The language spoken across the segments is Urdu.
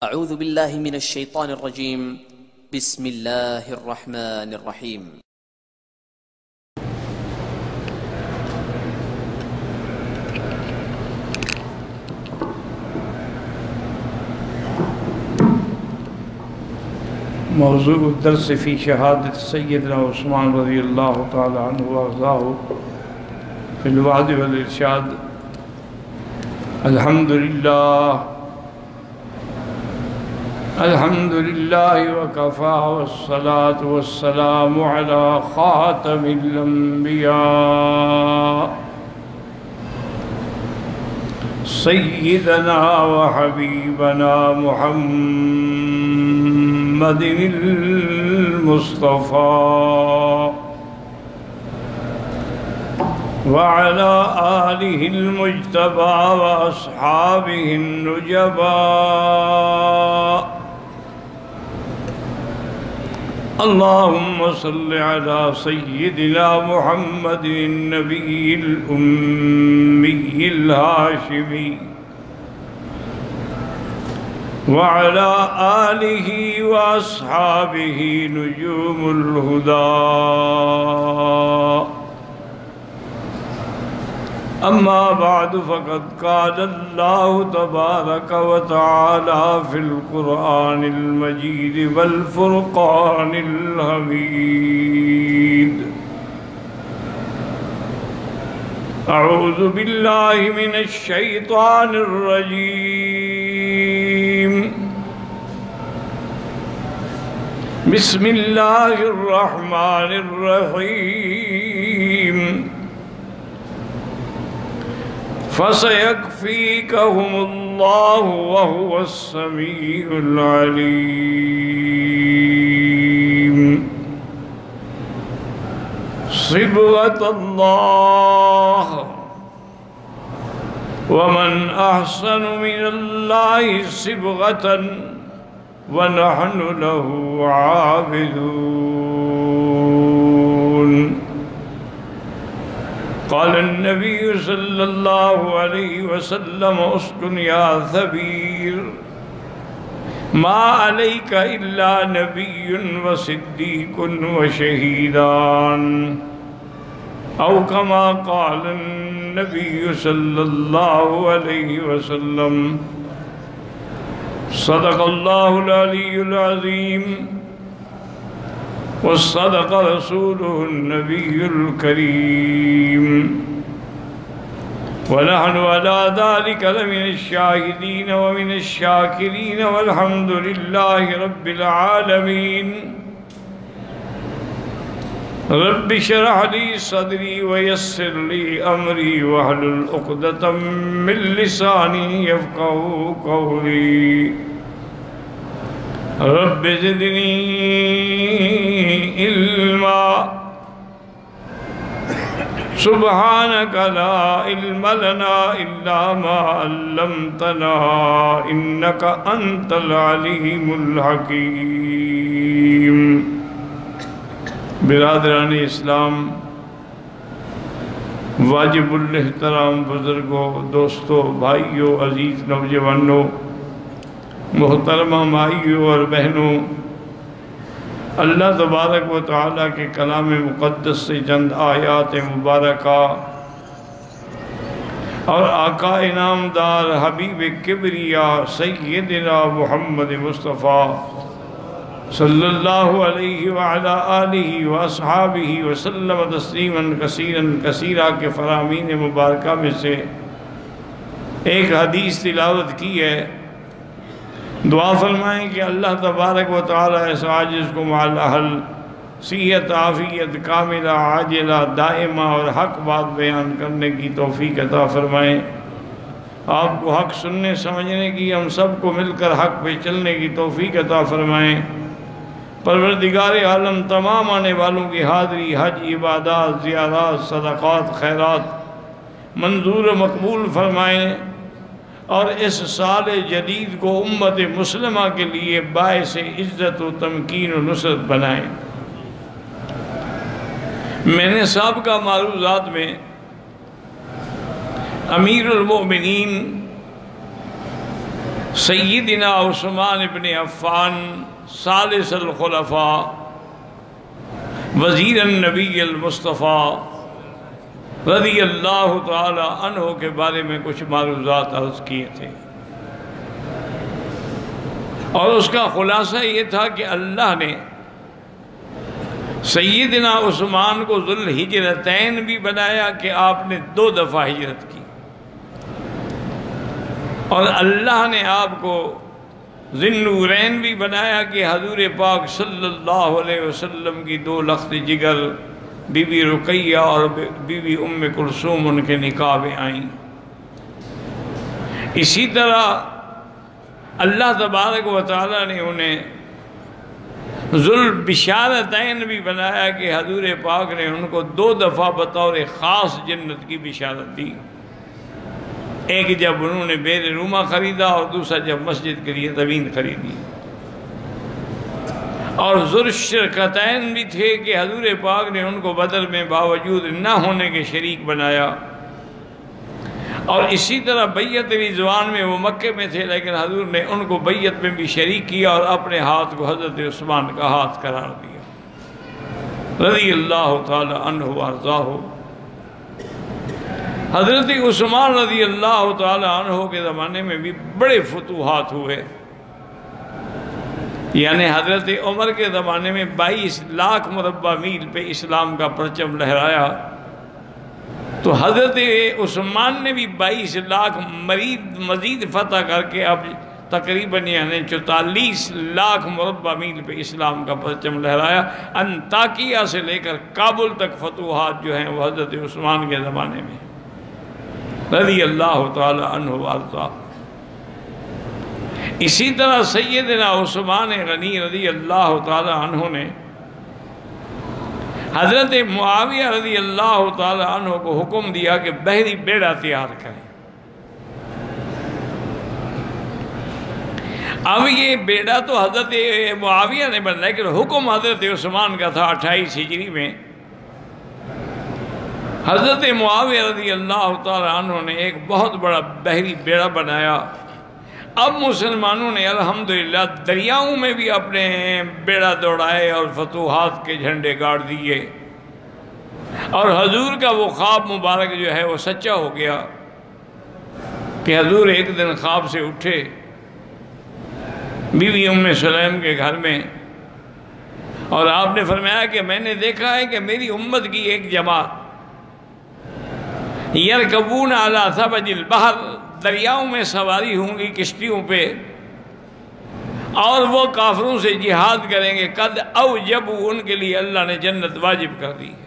اعوذ باللہ من الشیطان الرجیم بسم اللہ الرحمن الرحیم موضوع الدرس فی شہادت سیدنا عثمان رضی اللہ تعالی عنہ وارضاہ فی الوعد والارشاد. الحمد للہ وکفا والصلاة والسلام علی خاتم الانبیاء سیدنا وحبیبنا محمد المصطفى وعلى آله المجتبى وأصحابه النجباء. اللهم صل على سيدنا محمد النبي الأمي الهاشمي وعلى آله وأصحابه نجوم الهدى. أما بعد فقد قال الله تبارك وتعالى في القرآن المجيد والفرقان الحميد. أعوذ بالله من الشيطان الرجيم. بسم الله الرحمن الرحيم. فسيكفيكهم الله وهو السميع العليم. صبغة الله ومن أحسن من الله صبغة ونحن له عابدون. قال النبي صلى الله عليه وسلم اسكن يا ثبير ما عليك إلا نبي وصديق وشهيدان أو كما قال النبي صلى الله عليه وسلم. صدق الله العلي العظيم وصدق رسوله النبي الكريم ونحن على ذلك لمن الشاهدين ومن الشاكرين والحمد لله رب العالمين. رب اشرح لي صدري ويسر لي أمري واحلل عقدة من لساني يفقهوا قولي. رب زدني علما سبحانك لا علم لنا إلا ما علمتنا إنك أنت العليم الحكيم. برادران اسلام، واجب الاحترام بزرگوں، دوستوں، بھائیوں، عزیز نوجوانوں، محترمہ مائیوں اور بہنوں، اللہ تبارک و تعالیٰ کے کلام مقدس سے چند آیات مبارکہ اور آقا انعامدار حبیب کبریا سیدنا محمد مصطفیٰ صلی اللہ علیہ وعلا آلہ واصحابہ وسلم تسلیما کثیرا کثیرا کے فرامین مبارکہ میں سے ایک حدیث تلاوت کی ہے. دعا فرمائیں کہ اللہ تبارک و تعالیٰ اس عاجز کو مع الاہل صحت عافیت کاملہ عاجلہ دائمہ اور حق بات بیان کرنے کی توفیق عطا فرمائیں. آپ کو حق سننے سمجھنے کی، ہم سب کو مل کر حق پہ چلنے کی توفیق عطا فرمائیں. پروردگار عالم تمام آنے والوں کی حاضری، حج، عبادات، زیارات، صدقات، خیرات منظور و مقبول فرمائیں اور اس سال جدید کو امت مسلمہ کے لیے باعث عزت و تمکین و نصرت بنائیں. میں نے سابقہ معروضات میں امیر المؤمنین سیدنا عثمان ابن عفان ثالث الخلفاء وزیر النبی المصطفیٰ رضی اللہ تعالی عنہ کے بارے میں کچھ معروضات عرض کیے تھے، اور اس کا خلاصہ یہ تھا کہ اللہ نے سیدنا عثمان کو ذو الہجرتین بھی بنایا کہ آپ نے 2 دفعہ ہجرت کی، اور اللہ نے آپ کو ذی النورین بھی بنایا کہ حضور پاک صلی اللہ علیہ وسلم کی 2 لخت جگر بی بی رقیہ اور بی بی ام کلثوم ان کے نکاح میں آئیں۔ اسی طرح اللہ تبارک و تعالیٰ نے انہیں ذو البشارتین بھی بنایا کہ حضور پاک نے ان کو 2 دفعہ بطور خاص جنت کی بشارت دی، ایک جب انہوں نے بیر روما خریدا اور دوسرا جب مسجد کے لیے زمین خریدی۔ اور ذو الشرکتین بھی تھے کہ حضور پاک نے ان کو بدر میں باوجود نہ ہونے کے شریک بنایا، اور اسی طرح بیعت رضوان میں وہ مکے میں تھے لیکن حضور نے ان کو بیعت میں بھی شریک کیا اور اپنے ہاتھ کو حضرت عثمان کا ہاتھ قرار دیا رضی اللہ تعالی عنہ وارضاہ۔ حضرت عثمان رضی اللہ تعالی عنہ کے زمانے میں بھی بڑے فتوحات ہوئے، یعنی حضرت عمر کے زمانے میں 22 لاکھ مربع میل پہ اسلام کا پرچم لہرایا، تو حضرت عثمان نے بھی 22 لاکھ مزید فتح کر کے اب تقریباً یعنی 44 لاکھ مربع میل پہ اسلام کا پرچم لہرایا۔ انطاکیہ سے لے کر کابل تک فتوحات جو ہیں وہ حضرت عثمان کے زمانے میں رضی اللہ تعالی عنہ وارضاہ۔ اسی طرح سیدنا عثمان غنی رضی اللہ تعالی عنہ نے حضرت معاویہ رضی اللہ تعالی عنہ کو حکم دیا کہ بحری بیڑا تیار کریں۔ اب یہ بیڑا تو حضرت معاویہ نے بنایا لیکن حکم حضرت عثمان کا تھا 28 ہجری میں۔ حضرت معاویہ رضی اللہ تعالی عنہ نے ایک بہت بڑا بحری بیڑا بنایا۔ اب مسلمانوں نے الحمدللہ دریاؤں میں بھی اپنے بیڑا دوڑائے اور فتوحات کے جھنڈے گاڑ دیے، اور حضور کا وہ خواب مبارک جو ہے وہ سچا ہو گیا کہ حضور ایک دن خواب سے اٹھے بی بی ام سلیم کے گھر میں، اور آپ نے فرمایا کہ میں نے دیکھا ہے کہ میری امت کی ایک جماعت یرکبون علی ثبج البحر، دریاؤں میں سواری ہوں گی کشتیوں پہ، اور وہ کافروں سے جہاد کریں گے۔ قد اوجبوا، ان کے لیے اللہ نے جنت واجب کر دی ہے۔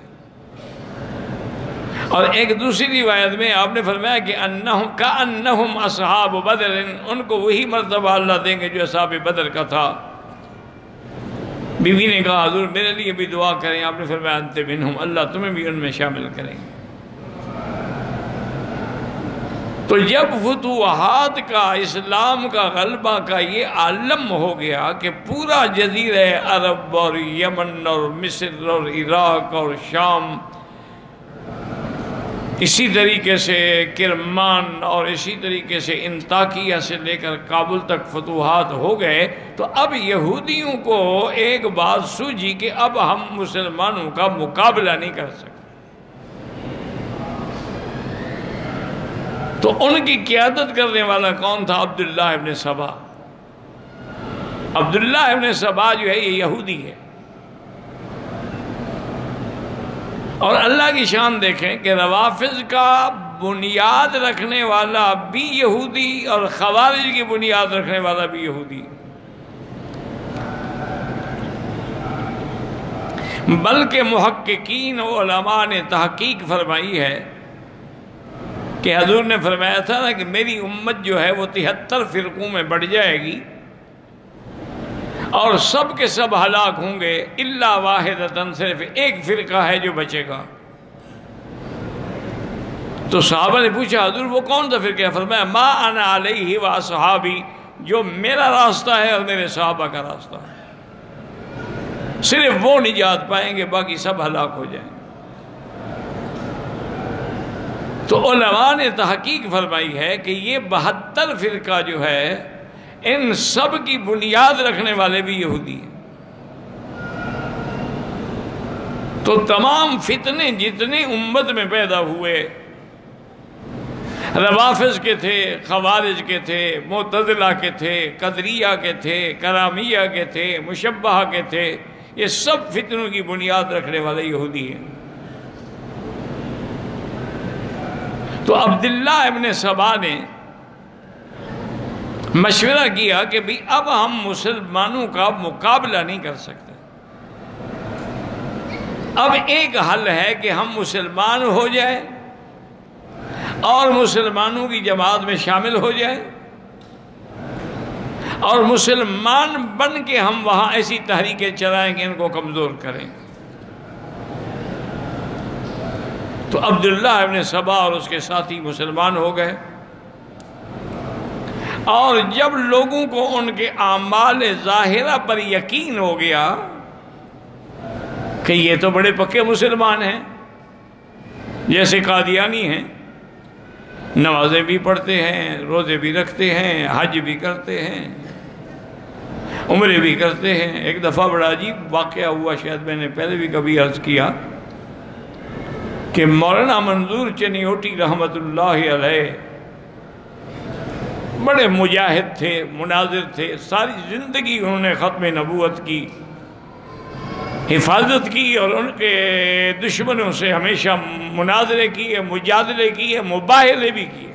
اور ایک دوسری روایت میں آپ نے فرمایا کہ کأنہم اصحاب بدر، ان کو وہی مرتبہ اللہ دیں گے جو اصحاب بدر کا تھا۔ بی بی نے کہا حضور میرے لیے بھی دعا کریں، آپ نے فرمایا انت منہم، اللہ تمہیں بھی ان میں شامل کریں گے۔ تو جب فتوحات کا، اسلام کا غلبہ کا یہ عالم ہو گیا کہ پورا جزیرہ عرب اور یمن اور مصر اور عراق اور شام، اسی طریقے سے کرمان اور اسی طریقے سے انطاکیہ سے لے کر کابل تک فتوحات ہو گئے، تو اب یہودیوں کو ایک بات سوجھی کہ اب ہم مسلمانوں کا مقابلہ نہیں کر سکتے۔ تو ان کی قیادت کرنے والا کون تھا؟ عبداللہ ابن سبا۔ عبداللہ ابن سبا جو ہے یہ یہودی ہے، اور اللہ کی شان دیکھیں کہ روافض کا بنیاد رکھنے والا بھی یہودی اور خوارج کی بنیاد رکھنے والا بھی یہودی، بلکہ محققین و علماء نے تحقیق فرمائی ہے کہ حضور نے فرمایا تھا نا کہ میری امت جو ہے وہ 73 فرقوں میں بڑھ جائے گی اور سب کے سب ہلاک ہوں گے الا واحدۃ، صرف ایک فرقہ ہے جو بچے گا۔ تو صحابہ نے پوچھا حضور وہ کون سا فرقہ ہے؟ فرمایا ما انا علیہ و اصحابی، جو میرا راستہ ہے اور میرے صحابہ کا راستہ ہے، صرف وہ نجات پائیں گے، باقی سب ہلاک ہو جائیں گے۔ تو علماء نے تحقیق فرمائی ہے کہ یہ 72 فرقہ جو ہے ان سب کی بنیاد رکھنے والے بھی یہودی ہیں۔ تو تمام فتنے جتنے امت میں پیدا ہوئے، روافض کے تھے، خوارج کے تھے، معتزلہ کے تھے، قدریہ کے تھے، کرامیہ کے تھے، مشبہہ کے تھے، یہ سب فتنوں کی بنیاد رکھنے والے یہودی ہیں۔ تو عبداللہ ابن سبا نے مشورہ کیا کہ بھی اب ہم مسلمانوں کا مقابلہ نہیں کر سکتے، اب ایک حل ہے کہ ہم مسلمان ہو جائیں اور مسلمانوں کی جماعت میں شامل ہو جائیں، اور مسلمان بن کے ہم وہاں ایسی تحریکیں چلائیں کہ ان کو کمزور کریں۔ تو عبداللہ ابن سبا اور اس کے ساتھی مسلمان ہو گئے، اور جب لوگوں کو ان کے اعمال ظاہرہ پر یقین ہو گیا کہ یہ تو بڑے پکے مسلمان ہیں، جیسے قادیانی ہیں، نمازیں بھی پڑھتے ہیں، روزے بھی رکھتے ہیں، حج بھی کرتے ہیں، عمرے بھی کرتے ہیں۔ ایک دفعہ بڑا عجیب واقعہ ہوا، شاید میں نے پہلے بھی کبھی عرض کیا، کہ مولانا منظور چنیوٹی رحمت اللہ علیہ بڑے مجاہد تھے، مناظر تھے، ساری زندگی انہوں نے ختم نبوت کی حفاظت کی، اور ان کے دشمنوں سے ہمیشہ مناظرے کیے، مجادلے کیے، مباہلے بھی کیے۔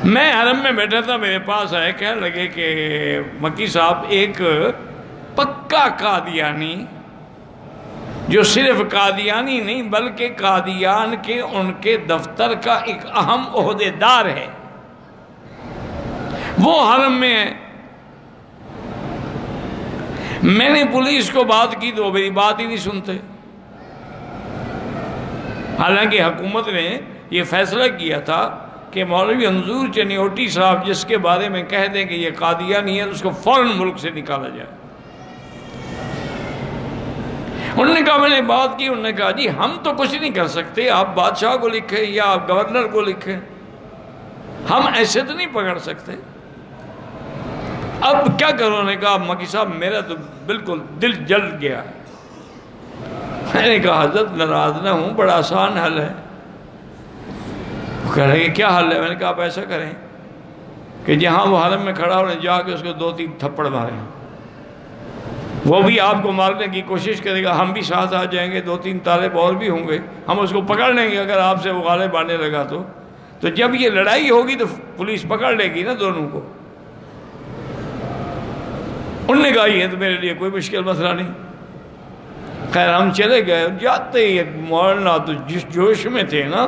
میں حرم میں بیٹھا تھا، میرے پاس آئے، کہنے لگے کہ مکی صاحب ایک پکا قادیانی، جو صرف قادیانی نہیں بلکہ قادیان کے ان کے دفتر کا ایک اہم عہدیدار ہے، وہ حرم میں ہے۔ میں نے پولیس کو بات کی تو میری بات ہی نہیں سنتے، حالانکہ حکومت نے یہ فیصلہ کیا تھا کہ مولوی منظور چنیوٹی صاحب جس کے بارے میں کہہ دیں کہ یہ قادیانی ہے، اس کو فوراً ملک سے نکالا جائے۔ انہوں نے کہا، میں نے بات کی، انہوں نے کہا جی ہم تو کچھ نہیں کر سکتے، آپ بادشاہ کو لکھیں یا آپ گورنر کو لکھیں، ہم ایسے تو نہیں پکڑ سکتے، اب کیا کرو؟ نے کہا مکی صاحب میرا تو بالکل دل جل گیا۔ میں نے کہا حضرت ناراض نہ ہوں، بڑا آسان حل ہے۔ وہ کہہ رہے کہ کیا حل ہے؟ میں نے کہا آپ ایسا کریں کہ جہاں وہ حرم میں کھڑا ہونے جا کے اس کو 2-3 تھپڑ ماریں، وہ بھی آپ کو مارنے کی کوشش کرے گا، ہم بھی ساتھ آ جائیں گے، 2-3 طالب اور بھی ہوں گے، ہم اس کو پکڑ لیں گے اگر آپ سے وہ غالب آنے لگا تو جب یہ لڑائی ہوگی تو پولیس پکڑ لے گی نا دونوں کو۔ انہوں نے کہا یہ تو میرے لیے کوئی مشکل مسئلہ نہیں۔ خیر ہم چلے گئے، جاتے ہی مولانا تو جس جوش میں تھے نا،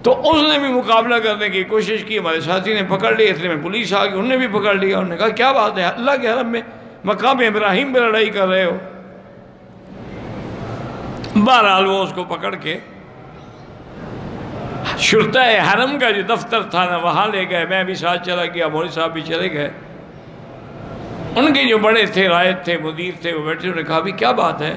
تو اس نے بھی مقابلہ کرنے کی کوشش کی، ہمارے ساتھی نے پکڑ لیا، اتنے میں پولیس آ گئی، انہوں نے بھی پکڑ لیا۔ انہوں نے کہا کیا بات ہے، اللہ کے حرم میں مقام ابراہیم پہ لڑائی کر رہے ہو؟ بہرحال وہ اس کو پکڑ کے شرطہ حرم کا جو دفتر تھا نا وہاں لے گئے، میں بھی ساتھ چلا گیا، مولوی صاحب بھی چلے گئے۔ ان کے جو بڑے تھے، رائد تھے، مدیر تھے، وہ بیٹھے، انہوں نے کہا بھی کیا بات ہے؟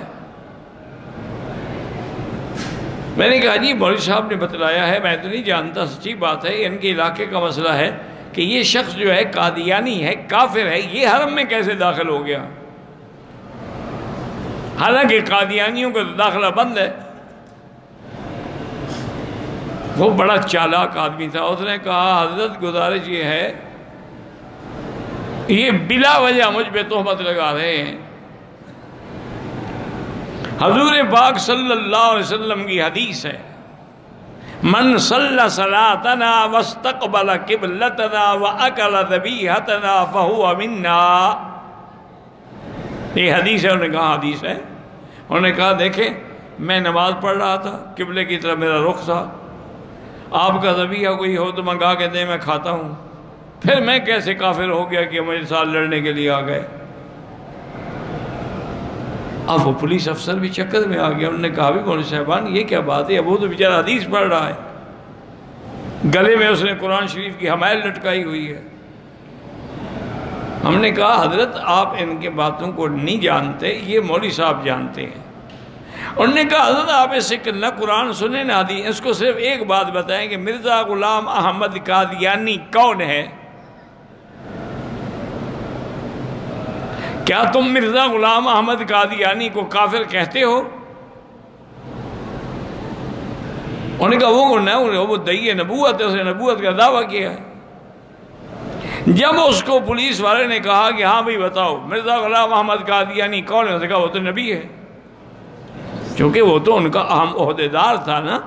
میں نے کہا جی مولوی صاحب نے بتلایا ہے، میں تو نہیں جانتا، سچی بات ہے، ان کے علاقے کا مسئلہ ہے کہ یہ شخص جو ہے قادیانی ہے، کافر ہے، یہ حرم میں کیسے داخل ہو گیا؟ حالانکہ قادیانیوں کا داخلہ بند ہے۔ وہ بڑا چالاک آدمی تھا، اس نے کہا حضرت گزارش یہ ہے، یہ بلا وجہ مجھ پہ تہمت لگا رہے ہیں۔ حضور پاک صلی اللہ علیہ وسلم کی حدیث ہے، من صلی صلاتنا واستقبل قبلتنا واکل ذبیحتنا فہو منا۔ یہ حدیث ہے، انہوں نے کہا حدیث ہے۔ انہوں نے کہا دیکھیں میں نماز پڑھ رہا تھا، قبلے کی طرف میرا رخ تھا، آپ کا ذبیحہ کوئی ہو تو منگا کے دیں، میں کھاتا ہوں، پھر میں کیسے کافر ہو گیا کہ میرے ساتھ لڑنے کے لیے آ گئے؟ اب وہ پولیس افسر بھی چکر میں آ گیا، انہوں نے کہا بھی مولوی صاحبان یہ کیا بات ہے؟ اب وہ تو بیچارہ حدیث پڑھ رہا ہے، گلے میں اس نے قرآن شریف کی حمائل لٹکائی ہوئی ہے۔ ہم نے کہا حضرت آپ ان کے باتوں کو نہیں جانتے، یہ مولوی صاحب جانتے ہیں، انہوں نے کہا حضرت آپ اس سے نہ قرآن سنیں نہ حدیث، اس کو صرف ایک بات بتائیں کہ مرزا غلام احمد قادیانی کون ہے؟ کیا تم مرزا غلام احمد قادیانی کو کافر کہتے ہو؟ انہوں نے کہا وہ کون ہے؟ وہ دعی نبوت ہے، اس نے نبوت کا دعویٰ کیا ہے۔ جب اس کو پولیس والے نے کہا کہ ہاں بھائی بتاؤ مرزا غلام احمد قادیانی کون ہے، اس نے کہا وہ تو نبی ہے، کیونکہ وہ تو ان کا اہم عہدیدار تھا نا،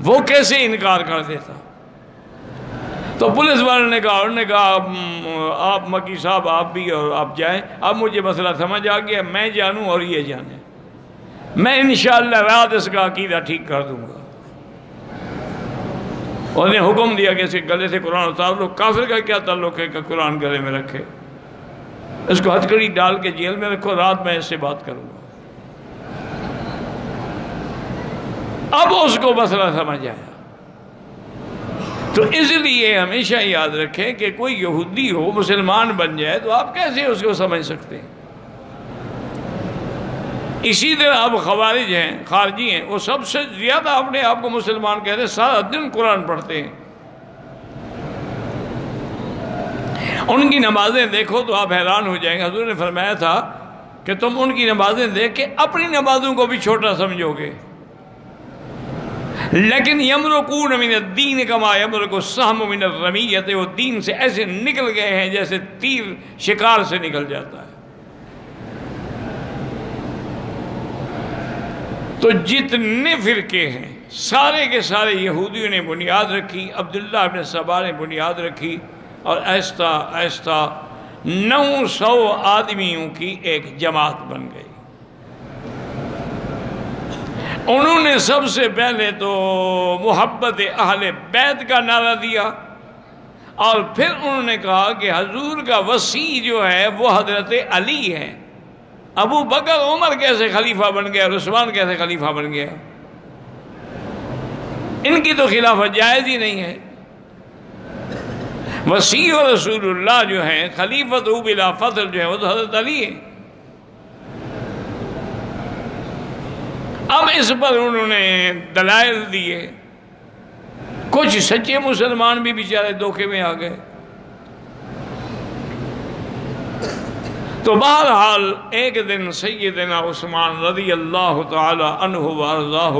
وہ کیسے انکار کر دیتا؟ تو پولیس والے نے کہا، انہوں نے کہا آپ مکی صاحب آپ بھی اور آپ جائیں، اب مجھے مسئلہ سمجھ آ گیا، میں جانوں اور یہ جانے، میں انشاءاللہ رات اس کا عقیدہ ٹھیک کر دوں گا۔ اور نے حکم دیا کہ اس کے گلے سے قرآن اتار لو۔ کافر کا کیا تعلق ہے کہ قرآن گلے میں رکھے؟ اس کو ہتھکڑی ڈال کے جیل میں رکھو، رات میں اس سے بات کروں گا۔ اب اس کو مسئلہ سمجھ آیا۔ تو اس لیے ہمیشہ یاد رکھیں کہ کوئی یہودی ہو مسلمان بن جائے تو آپ کیسے اس کو سمجھ سکتے ہیں؟ اسی طرح آپ خوارج ہیں، خارجی ہیں، وہ سب سے زیادہ اپنے آپ کو مسلمان کہتے ہیں، سارا دن قرآن پڑھتے ہیں۔ ان کی نمازیں دیکھو تو آپ حیران ہو جائیں گے۔ حضور نے فرمایا تھا کہ تم ان کی نمازیں دیکھ کے اپنی نمازوں کو بھی چھوٹا سمجھو گے، لیکن یمرقون من الدین کما یمرق السہم من الرمیۃ، وہ دین سے ایسے نکل گئے ہیں جیسے تیر شکار سے نکل جاتا ہے۔ تو جتنے فرقے ہیں سارے کے سارے یہودیوں نے بنیاد رکھی، عبداللہ ابن سبا نے بنیاد رکھی، اور آہستہ آہستہ 900 آدمیوں کی ایک جماعت بن گئی۔ انہوں نے سب سے پہلے تو محبت اہل بیت کا نعرہ دیا، اور پھر انہوں نے کہا کہ حضور کا وصی جو ہے وہ حضرت علی ہے۔ ابو بکر عمر کیسے خلیفہ بن گیا اور عثمان کیسے خلیفہ بن گیا؟ ان کی تو خلافت جائز ہی نہیں ہے۔ وصی و رسول اللہ جو ہیں، خلیفت بلا فضل جو ہے، وہ تو حضرت علی ہے۔ اب اس پر انہوں نے دلائل دیے، کچھ سچے مسلمان بھی بیچارے دھوکے میں آ گئے۔ تو بہرحال ایک دن سیدنا عثمان رضی اللہ تعالی عنہ وارضاہ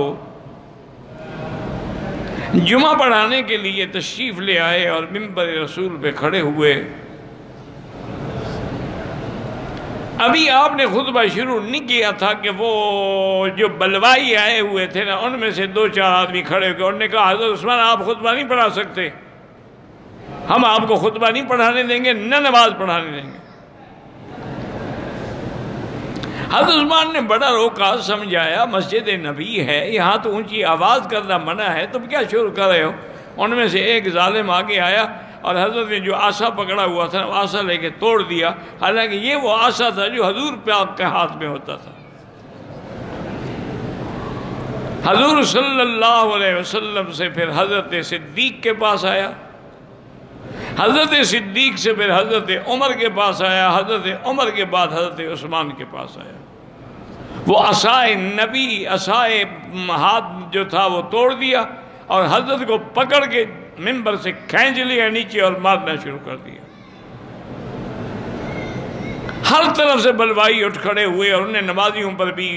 جمعہ پڑھانے کے لیے تشریف لے آئے اور منبر رسول پہ کھڑے ہوئے۔ ابھی آپ نے خطبہ شروع نہیں کیا تھا کہ وہ جو بلوائی آئے ہوئے تھے نا، ان میں سے 2-4 آدمی کھڑے ہو گئے۔ انہوں نے کہا حضرت عثمان آپ خطبہ نہیں پڑھا سکتے، ہم آپ کو خطبہ نہیں پڑھانے دیں گے، نہ نماز پڑھانے دیں گے۔ حضرت عثمان نے بڑا روکا، سمجھایا مسجد نبی ہے، یہاں تو اونچی آواز کرنا منع ہے، تم کیا شروع کر رہے ہو؟ ان میں سے ایک ظالم آگے آیا اور حضرت نے جو آسا پکڑا ہوا تھا آسا لے کے توڑ دیا، حالانکہ یہ وہ آسا تھا جو حضور پاک کے ہاتھ میں ہوتا تھا۔ حضور صلی اللہ علیہ وسلم سے پھر حضرت صدیق کے پاس آیا، حضرت صدیق سے پھر حضرت عمر کے پاس آیا، حضرت عمر کے بعد حضرت عثمان کے پاس آیا۔ وہ عصائے نبی، عصائے ہاتھ جو تھا وہ توڑ دیا اور حضرت کو پکڑ کے منبر سے کھینچ لیا نیچے اور مارنا شروع کر دیا۔ ہر طرف سے بلوائی اٹھ کھڑے ہوئے اور انہوں نے نمازیوں پر بھی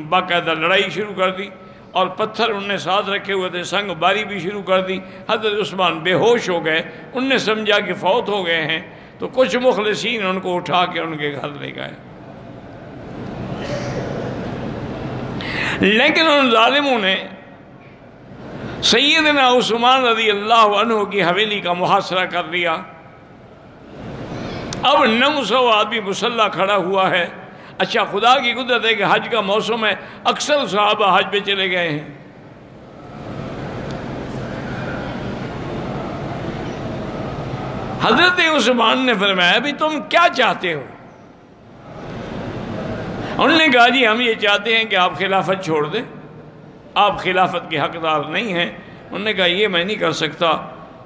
باقاعدہ لڑائی شروع کر دی، اور پتھر انہوں نے ساتھ رکھے ہوئے تھے، سنگ باری بھی شروع کر دی۔ حضرت عثمان بے ہوش ہو گئے، انہوں نے سمجھا کہ فوت ہو گئے ہیں، تو کچھ مخلصین ان کو اٹھا کے ان کے گھر لے گئے۔ لیکن ان ظالموں نے سیدنا عثمان رضی اللہ عنہ کی حویلی کا محاصرہ کر دیا۔ اب 900 آدمی مسلح کھڑا ہوا ہے۔ اچھا خدا کی قدرت ہے کہ حج کا موسم ہے، اکثر صحابہ حج پہ چلے گئے ہیں۔ حضرت عثمان نے فرمایا بھی تم کیا چاہتے ہو؟ انہوں نے کہا جی ہم یہ چاہتے ہیں کہ آپ خلافت چھوڑ دیں، آپ خلافت کے حقدار نہیں ہیں۔ انہوں نے کہا یہ میں نہیں کر سکتا،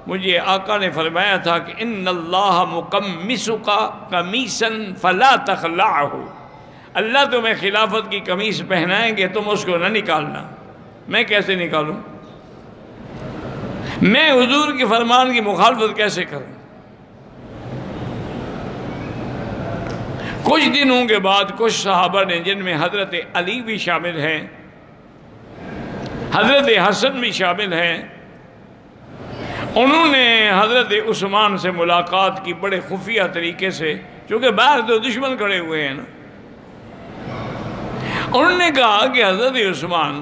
مجھے آقا نے فرمایا تھا کہ ان اللہ مقمسک قمیصا فلا تخلعہ، اللہ تمہیں خلافت کی قمیص پہنائیں گے، تم اس کو نہ نکالنا۔ میں کیسے نکالوں؟ میں حضور کے فرمان کی مخالفت کیسے کروں؟ کچھ دنوں کے بعد کچھ صحابہ نے، جن میں حضرت علی بھی شامل ہیں، حضرت حسن بھی شامل ہیں، انہوں نے حضرت عثمان سے ملاقات کی بڑے خفیہ طریقے سے، چونکہ باہر تو دشمن کھڑے ہوئے ہیں نا۔ انہوں نے کہا کہ حضرت عثمان،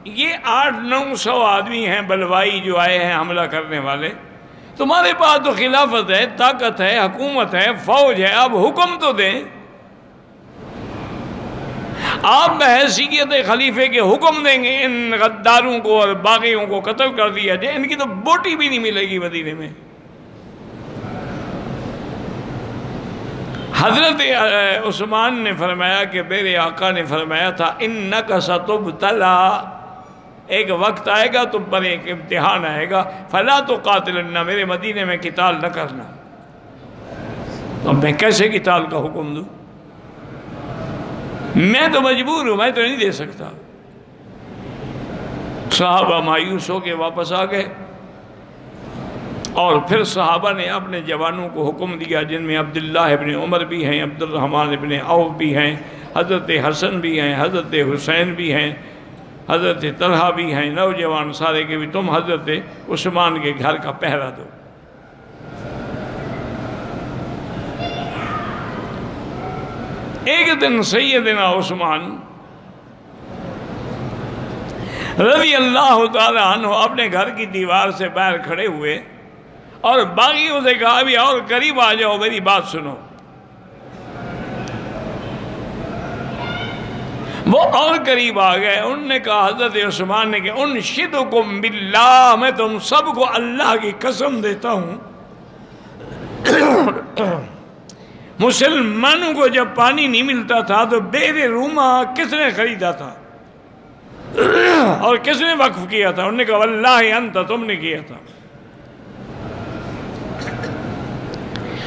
یہ 800-900 آدمی ہیں بلوائی جو آئے ہیں حملہ کرنے والے، تمہارے پاس تو خلافت ہے، طاقت ہے، حکومت ہے، فوج ہے، اب حکم تو دیں۔ آپ بحیثیت خلیفے کے حکم دیں گے ان غداروں کو اور باغیوں کو قتل کر دیا جائے، ان کی تو بوٹی بھی نہیں ملے گی مدینے میں۔ حضرت عثمان نے فرمایا کہ میرے آقا نے فرمایا تھا انک ستبتلا، ایک وقت آئے گا تم پر ایک امتحان آئے گا، فلا تقاتلن، میرے مدینے میں قتال نہ کرنا۔ تو میں کیسے قتال کا حکم دوں؟ میں تو مجبور ہوں، میں تو نہیں دے سکتا۔ صحابہ مایوس ہو کے واپس آ گئے، اور پھر صحابہ نے اپنے جوانوں کو حکم دیا، جن میں عبداللہ ابن عمر بھی ہیں، عبد الرحمن ابن عوف بھی ہیں، حضرت حسن بھی ہیں، حضرت حسین بھی ہیں، حضرت طلحہ بھی ہیں، نوجوان سارے کے بھی، تم حضرت عثمان کے گھر کا پہرا دو۔ ایک دن سیدنا عثمان رضی اللہ تعالیٰ عنہ اپنے گھر کی دیوار سے باہر کھڑے ہوئے اور باغیوں سے کہا ابھی اور قریب آ جاؤ، میری بات سنو۔ وہ اور قریب آ گئے، انہوں نے کہا حضرت عثمان نے کہ انشدکم باللہ، میں تم سب کو اللہ کی قسم دیتا ہوں، مسلمانوں کو جب پانی نہیں ملتا تھا تو بئر روما کس نے خریدا تھا اور کس نے وقف کیا تھا؟ انہوں نے کہا واللہ انت، تم نے کیا تھا۔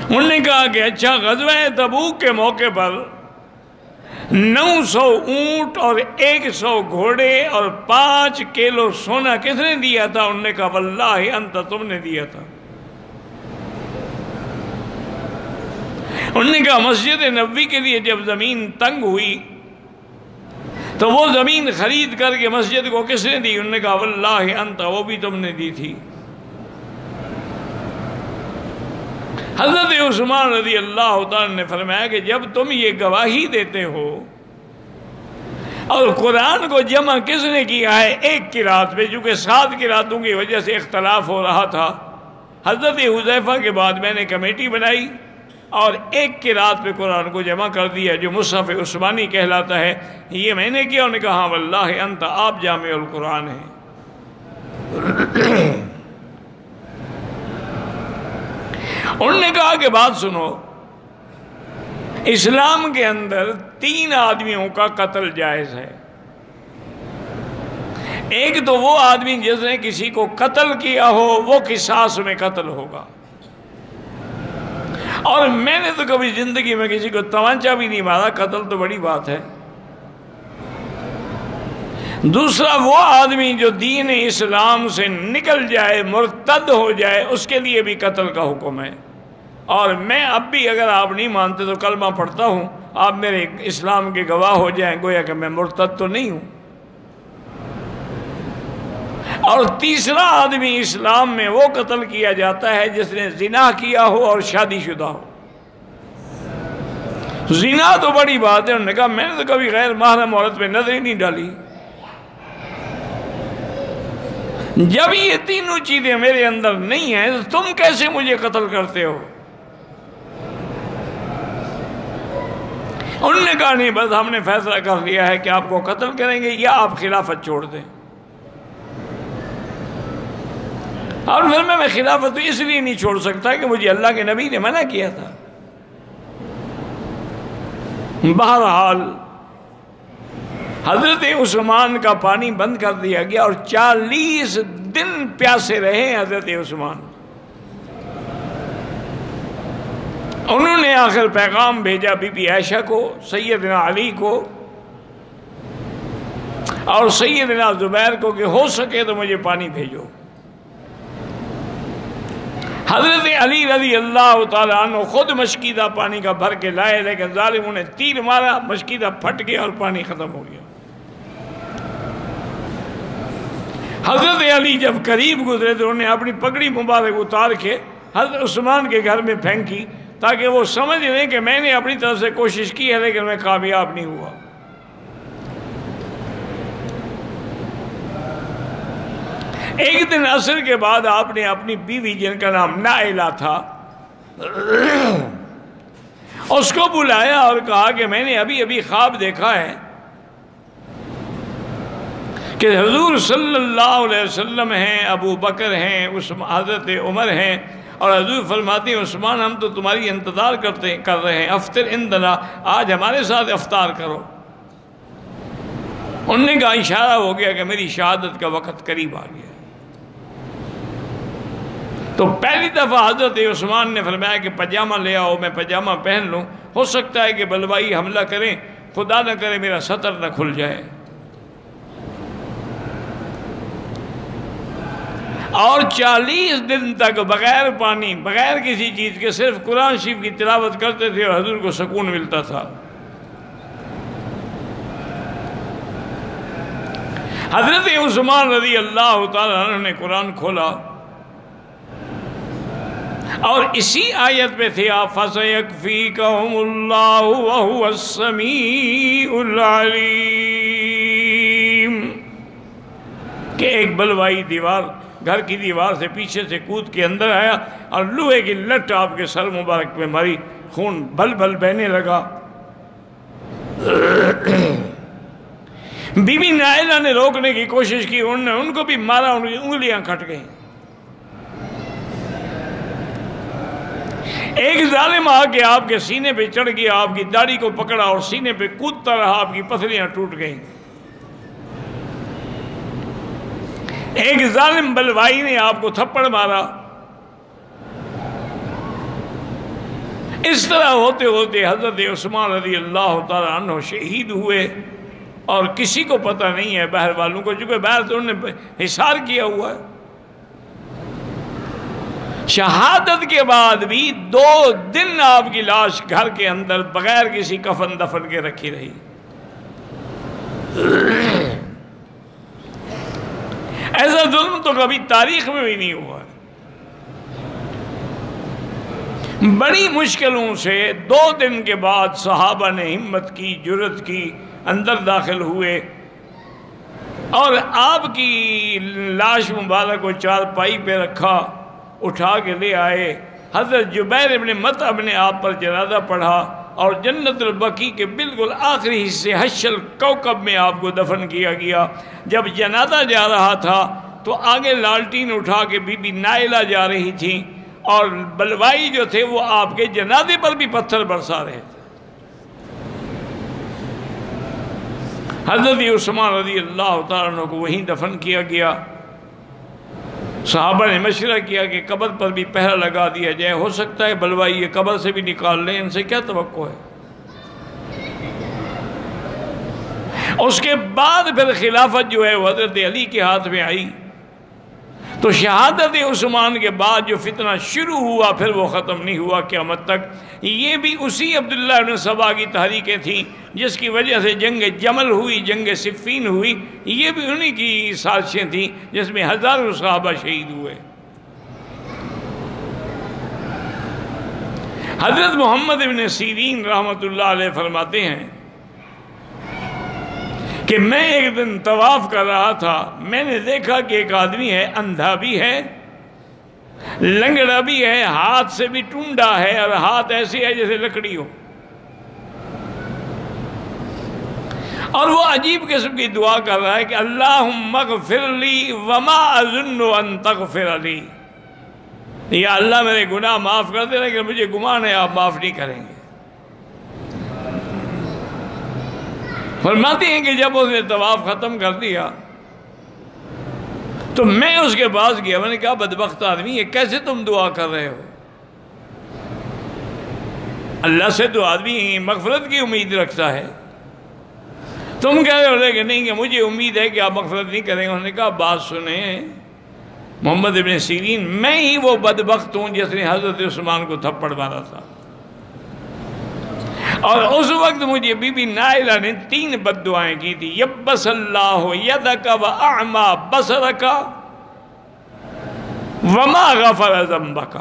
انہوں نے کہا کہ اچھا، غزوہ تبوک کے موقع پر 900 اونٹ اور 100 گھوڑے اور 5 کلو سونا کس نے دیا تھا؟ انہوں نے کہا واللہ انت، تم نے دیا تھا۔ انہوں نے کہا مسجد نبوی کے لیے جب زمین تنگ ہوئی تو وہ زمین خرید کر کے مسجد کو کس نے دی؟ انہوں نے کہا واللہ انت، وہ بھی تم نے دی تھی۔ حضرت عثمان رضی اللہ تعالیٰ نے فرمایا کہ جب تم یہ گواہی دیتے ہو، اور قرآن کو جمع کس نے کیا ہے؟ ایک قرات پہ، چونکہ 7 قراتوں کی وجہ سے اختلاف ہو رہا تھا، حضرت حذیفہ کے بعد میں نے کمیٹی بنائی اور ایک قرات پہ قرآن کو جمع کر دیا، جو مصحف عثمانی کہلاتا ہے۔ یہ میں نے کیا؟ انہوں نے کہا ہاں واللہ انت، آپ جامع القرآن ہیں۔ انہوں نے کہا کہ بات سنو، اسلام کے اندر 3 آدمیوں کا قتل جائز ہے۔ ایک تو وہ آدمی جس نے کسی کو قتل کیا ہو، وہ قصاص میں قتل ہوگا، اور میں نے تو کبھی زندگی میں کسی کو تمانچہ بھی نہیں مارا، قتل تو بڑی بات ہے۔ دوسرا وہ آدمی جو دین اسلام سے نکل جائے، مرتد ہو جائے، اس کے لیے بھی قتل کا حکم ہے۔ اور میں اب بھی اگر آپ نہیں مانتے تو کلمہ پڑھتا ہوں، آپ میرے اسلام کے گواہ ہو جائیں، گویا کہ میں مرتد تو نہیں ہوں۔ اور تیسرا آدمی اسلام میں وہ قتل کیا جاتا ہے جس نے زنا کیا ہو اور شادی شدہ ہو۔ زنا تو بڑی بات ہے، انہوں نے کہا میں نے تو کبھی غیر محرم عورت پہ نظر ہی نہیں ڈالی۔ جب یہ تینوں چیزیں میرے اندر نہیں ہیں تو تم کیسے مجھے قتل کرتے ہو؟ انہوں نے کہا نہیں، بس ہم نے فیصلہ کر لیا ہے کہ آپ کو قتل کریں گے یا آپ خلافت چھوڑ دیں۔ اور پھر میں خلافت اس لیے نہیں چھوڑ سکتا کہ مجھے اللہ کے نبی نے منع کیا تھا۔ بہرحال حضرت عثمان کا پانی بند کر دیا گیا اور 40 دن پیاسے رہے حضرت عثمان۔ انہوں نے نے آخر پیغام بھیجا بی بی عائشہ کو، سیدنا علی کو اور سیدنا زبیر کو کہ ہو سکے تو مجھے پانی بھیجو۔ حضرت علی رضی اللہ تعالیٰ عنہ خود مشکیدہ پانی کا بھر کے لائے، لیکن ظالموں نے تیر مارا، مشکیدہ پھٹ گیا اور پانی ختم ہو گیا۔ حضرت علی جب قریب گزرے تو انہوں نے اپنی پگڑی مبارک اتار کے حضرت عثمان کے گھر میں پھینکی تاکہ وہ سمجھ لیں کہ میں نے اپنی طرف سے کوشش کی ہے لیکن میں کامیاب نہیں ہوا۔ ایک دن عصر کے بعد آپ نے اپنی بیوی جن کا نام نائلہ تھا اس کو بلایا اور کہا کہ میں نے ابھی ابھی خواب دیکھا ہے کہ حضور صلی اللہ علیہ وسلم ہیں، ابو بکر ہیں، حضرت عمر ہیں، اور حضور فرماتے ہیں عثمان ہم تو تمہاری انتظار کر رہے ہیں، افطر عندنا، آج ہمارے ساتھ افطار کرو۔ انہوں نے کہا اشارہ ہو گیا کہ میری شہادت کا وقت قریب آ گیا۔ تو پہلی دفعہ حضرت عثمان نے فرمایا کہ پجامہ لے آؤ، میں پجامہ پہن لوں، ہو سکتا ہے کہ بلوائی حملہ کریں، خدا نہ کرے میرا سطر نہ کھل جائے۔ اور 40 دن تک بغیر پانی، بغیر کسی چیز کے صرف قرآن شریف کی تلاوت کرتے تھے اور حضور کو سکون ملتا تھا۔ حضرت عثمان رضی اللہ تعالیٰ عنہ نے قرآن کھولا اور اسی آیت پہ تھے آپ، فَسَيَكْفِيكَهُمُ اللَّهُ وَهُوَ السَّمِيعُ الْعَلِيمُ کہ ایک بلوائی دیوار، گھر کی دیوار سے پیچھے سے کود کے اندر آیا اور لوہے کی لٹ آپ کے سر مبارک پہ ماری، خون بھل بھل بہنے لگا۔ بی بی نائلہ نے روکنے کی کوشش کی، انہوں نے ان کو بھی مارا، ان کی انگلیاں کٹ گئیں۔ ایک ظالم آ کے آپ کے سینے پہ چڑھ گیا، آپ کی داڑھی کو پکڑا اور سینے پہ کودتا رہا، آپ کی پسلیاں ٹوٹ گئیں۔ ایک ظالم بلوائی نے آپ کو تھپڑ مارا۔ اس طرح ہوتے ہوتے حضرت عثمان رضی اللہ تعالیٰ عنہ شہید ہوئے اور کسی کو پتہ نہیں ہے باہر والوں کو، چونکہ باہر تو انہوں نے حصار کیا ہوا ہے۔ شہادت کے بعد بھی 2 دن آپ کی لاش گھر کے اندر بغیر کسی کفن دفن کے رکھی رہی۔ ایسا ظلم تو کبھی تاریخ میں بھی نہیں ہوا ہے۔ بڑی مشکلوں سے 2 دن کے بعد صحابہ نے ہمت کی، جرأت کی، اندر داخل ہوئے اور آپ کی لاش مبارک کو چارپائی پہ رکھا، اٹھا کے لے آئے۔ حضرت جبیر ابن مطعم نے آپ پر جنازہ پڑھا اور جنت البقیع کے بالکل آخری حصے حش الکوکب میں آپ کو دفن کیا گیا۔ جب جنازہ جا رہا تھا تو آگے لالٹین اٹھا کے بی بی نائلہ جا رہی تھیں اور بلوائی جو تھے وہ آپ کے جنازے پر بھی پتھر برسا رہے تھے۔ حضرت عثمان رضی اللہ تعالیٰ عنہ کو وہیں دفن کیا گیا۔ صحابہ نے مشورہ کیا کہ قبر پر بھی پہرا لگا دیا جائے، ہو سکتا ہے بلوائی یہ قبر سے بھی نکال لیں، ان سے کیا توقع ہے۔ اس کے بعد پھر خلافت جو ہے وہ حضرت علی کے ہاتھ میں آئی، تو شہادت عثمان کے بعد جو فتنہ شروع ہوا پھر وہ ختم نہیں ہوا قیامت تک۔ یہ بھی اسی عبداللہ بن سبا کی تحریکیں تھیں جس کی وجہ سے جنگ جمل ہوئی، جنگ صفین ہوئی، یہ بھی انہی کی سازشیں تھیں جس میں ہزاروں صحابہ شہید ہوئے۔ حضرت محمد بن سیرین رحمۃ اللہ علیہ فرماتے ہیں کہ میں ایک دن طواف کر رہا تھا، میں نے دیکھا کہ ایک آدمی ہے، اندھا بھی ہے، لنگڑا بھی ہے، ہاتھ سے بھی ٹونڈا ہے اور ہاتھ ایسی ہے جیسے لکڑی ہو، اور وہ عجیب قسم کی دعا کر رہا ہے کہ اللہم اغفر لی وما اظن ان تغفر لی، یا اللہ میرے گناہ معاف کر دے، لیکن مجھے گمان ہے آپ معاف نہیں کریں گے۔ فرماتے ہیں کہ جب اس نے طواف ختم کر دیا تو میں اس کے پاس گیا، میں نے کہا بدبخت آدمی یہ کیسے تم دعا کر رہے ہو؟ اللہ سے تو آدمی مغفرت کی امید رکھتا ہے. تم کہہ رہے ہو کہ نہیں کہ مجھے امید ہے کہ آپ مغفرت نہیں کریں گے. انہوں نے کہا بات سنیں محمد ابن سیرین، میں ہی وہ بدبخت ہوں جس نے حضرت عثمان کو تھپڑ مارا تھا، اور اس وقت مجھے بی بی نائلہ نے 3 بد دعائیں کی تھی. یبس اللہ یدک واعمی بصرک وما غفر ذنبک.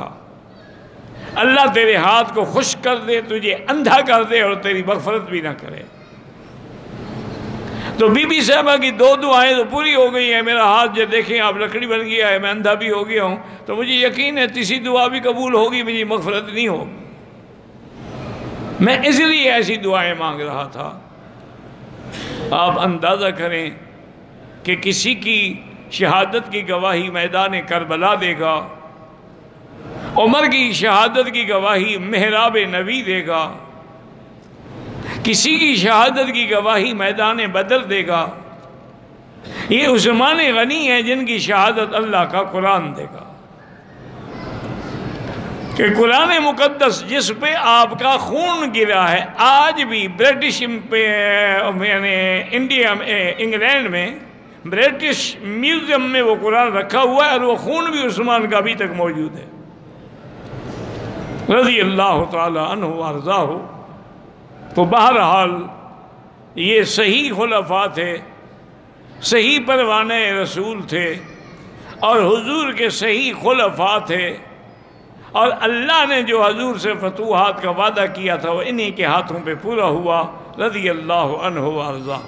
اللہ تیرے ہاتھ کو خشک کر دے، تجھے اندھا کر دے، اور تیری مغفرت بھی نہ کرے. تو بی بی صاحبہ کی 2 دعائیں تو پوری ہو گئی ہیں. میرا ہاتھ جو دیکھیں آپ لکڑی بن گیا ہے، میں اندھا بھی ہو گیا ہوں، تو مجھے یقین ہے تیسری دعا بھی قبول ہوگی، مجھے مغفرت نہیں ہوگی. میں اس لیے ایسی دعائیں مانگ رہا تھا. آپ اندازہ کریں کہ کسی کی شہادت کی گواہی میدان کربلا دے گا، عمر کی شہادت کی گواہی محراب نبی دے گا، کسی کی شہادت کی گواہی میدان بدر دے گا. یہ عثمان غنی ہیں جن کی شہادت اللہ کا قرآن دے گا. کہ قرآن مقدس جس پہ آپ کا خون گرا ہے، آج بھی برٹش یعنی انڈیا میں، انگلینڈ میں برٹش میوزیم میں وہ قرآن رکھا ہوا ہے، اور وہ خون بھی عثمان کا ابھی تک موجود ہے رضی اللہ تعالی عنہ وارضاہ. تو بہرحال یہ صحیح خلفاء تھے، صحیح پروانہ رسول تھے، اور حضور کے صحیح خلفاء تھے، اور اللہ نے جو حضور سے فتوحات کا وعدہ کیا تھا وہ انہی کے ہاتھوں پہ پورا ہوا رضی اللہ عنہ وارضاہ.